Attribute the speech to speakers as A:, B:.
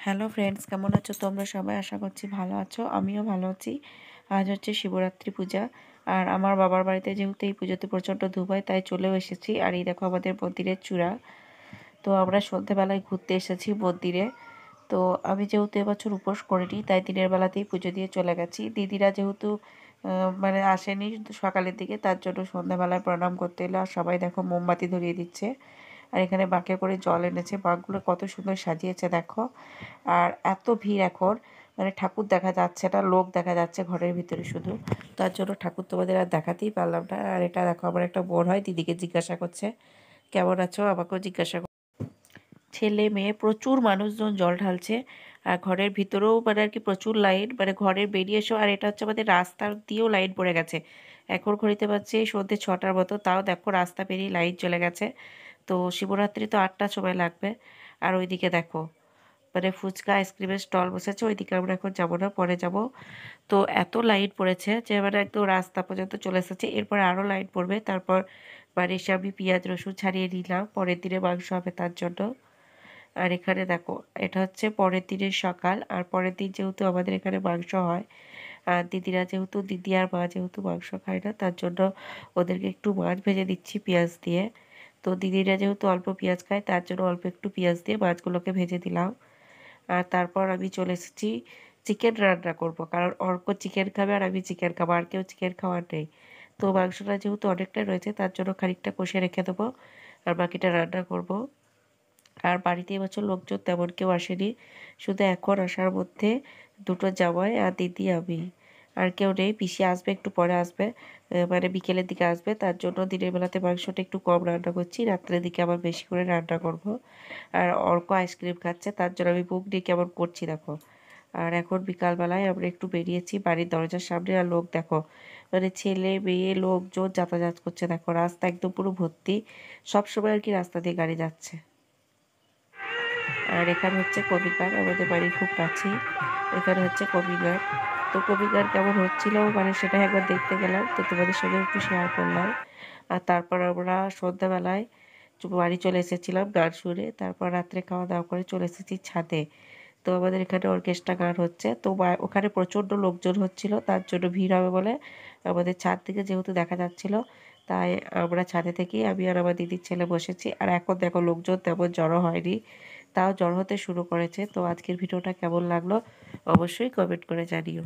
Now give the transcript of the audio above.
A: Hello friends, কেমন আছো তোমরা সবাই? আশা করছি ভালো আছো, আমিও ভালো আছি। আজ হচ্ছে শিবরাত্রি পূজা। আর আমার বাবার বাড়িতে যেহেতু এই পুজোতে প্রচণ্ড ধূপ হয়, তাই চলেও এসেছি। আর এই দেখো আমাদের মন্দিরের চূড়া। তো আমরা সন্ধ্যেবেলায় ঘুরতে এসেছি মন্দিরে। তো আমি যেহেতু এবছর উপোস করিনি, তাই দিনের বেলাতেই পুজো দিয়ে চলে গেছি। দিদিরা যেহেতু মানে আসেনি সকালের দিকে, তার জন্য সন্ধ্যাবেলায় প্রণাম করতে এলো। আর সবাই দেখো মোমবাতি ধরিয়ে দিচ্ছে। আর এখানে বাঁকে করে জল এনেছে, বাঁকগুলো কত সুন্দর সাজিয়েছে দেখো। আর এত ভিড় এখন, মানে ঠাকুর দেখা যাচ্ছে না, লোক দেখা যাচ্ছে ঘরের ভিতরে শুধু। তার জন্য ঠাকুর তোমাদের আর দেখাতেই পারলাম না। আর এটা দেখো আমার একটা বোন হয়, দিদিকে জিজ্ঞাসা করছে কেমন আছো, আমাকেও জিজ্ঞাসা ছেলে মেয়ে প্রচুর মানুষজন জল ঢালছে। আর ঘরের ভিতরেও মানে আর কি প্রচুর লাইন, মানে ঘরের বেরিয়ে এসো। আর এটা হচ্ছে আমাদের রাস্তার দিয়েও লাইন পড়ে গেছে। এখন ঘড়িতে পাচ্ছি সন্ধ্যে 6টার মতো, তাও দেখো রাস্তা পেরিয়ে লাইন চলে গেছে। তো শিবরাত্রি তো 8টার সময় লাগবে। আর ওইদিকে দেখো মানে ফুচকা আইসক্রিমের স্টল বসেছে, ওইদিকে আমরা এখন যাবো না, পরে যাব। তো এত লাইন পড়েছে যে মানে একদম রাস্তা পর্যন্ত চলে এসেছে। এরপর আরও লাইন পড়বে। তারপর বাড়ির এসে আমি পেঁয়াজ রসুন ছাড়িয়ে নিলাম, পরের দিনে মাংস হবে তার জন্য। আর এখানে দেখো এটা হচ্ছে পরের দিনের সকাল। আর পরের দিন যেহেতু আমাদের এখানে মাংস হয়, আর দিদিরা যেহেতু দিদি আর মা যেহেতু মাংস খায় না, তার জন্য ওদেরকে একটু মাছ ভেজে দিচ্ছি পেঁয়াজ দিয়ে। তো দিদিরা যেহেতু অল্প পেঁয়াজ খায়, তার জন্য অল্প একটু পেঁয়াজ দিয়ে মাছগুলোকে ভেজে দিলাম। আর তারপর আমি চলে এসেছি চিকেন রান্না করব, কারণ অর্ক চিকেন খাবে আর আমি চিকেন খাবো, আর কেউ চিকেন খাওয়ার নেই। তো মাংসটা যেহেতু অনেকটাই রয়েছে, তার জন্য খানিকটা কষে রেখে দেবো আর বাকিটা রান্না করব। আর বাড়িতে এবছর লোকজন তেমন কেউ আসেনি, শুধু এখন আসার মধ্যে দুটো জামাই আর দিদি আমি। আর কেউ নেই, পিসি আসবে একটু পরে আসবে, মানে বিকেলের দিকে আসবে। তার জন্য দিনের বেলাতে মাংসটা একটু কম রান্না করছি, রাত্রের দিকে আবার বেশি করে রান্না করব। আর অর্ক আইসক্রিম খাচ্ছে, তার জন্য আমি মুখ দিয়ে কেমন করছি দেখো। আর এখন বিকালবেলায় আমরা একটু বেরিয়েছি বাড়ির দরজার সামনে। আর লোক দেখো, মানে ছেলে মেয়ে লোকজন যাতায়াত করছে দেখো, রাস্তা একদম পুরো ভর্তি। সবসময় আর কি রাস্তা দিয়ে গাড়ি যাচ্ছে। আর এখানে হচ্ছে কবিগান, আমাদের বাড়ির খুব কাছেই। এখানে হচ্ছে কবিগান। তো কবিগান কেমন হচ্ছিল মানে সেটা একবার দেখতে গেলাম, তো তোমাদের সঙ্গে একটু শেয়ার করলাম। আর তারপর আমরা সন্ধ্যাবেলায় বাড়ি চলে এসেছিলাম গান শুনে। তারপর রাত্রে খাওয়া দাওয়া করে চলে এসেছি ছাদে। তো আমাদের এখানে অর্কেস্ট্রা গান হচ্ছে, তো ওখানে প্রচণ্ড লোকজন হচ্ছিল, তার জন্য ভিড় হবে বলে আমাদের ছাদ থেকে যেহেতু দেখা যাচ্ছিল, তাই আমরা ছাদে থেকেই আমি আর আমার দিদির ছেলে বসেছি। আর এখন দেখো লোকজন তেমন জড়ো হয়নি, তাও জড়ো হতে শুরু করেছে। তো আজকের ভিডিওটা কেমন লাগলো অবশ্যই কমেন্ট করে জানিও।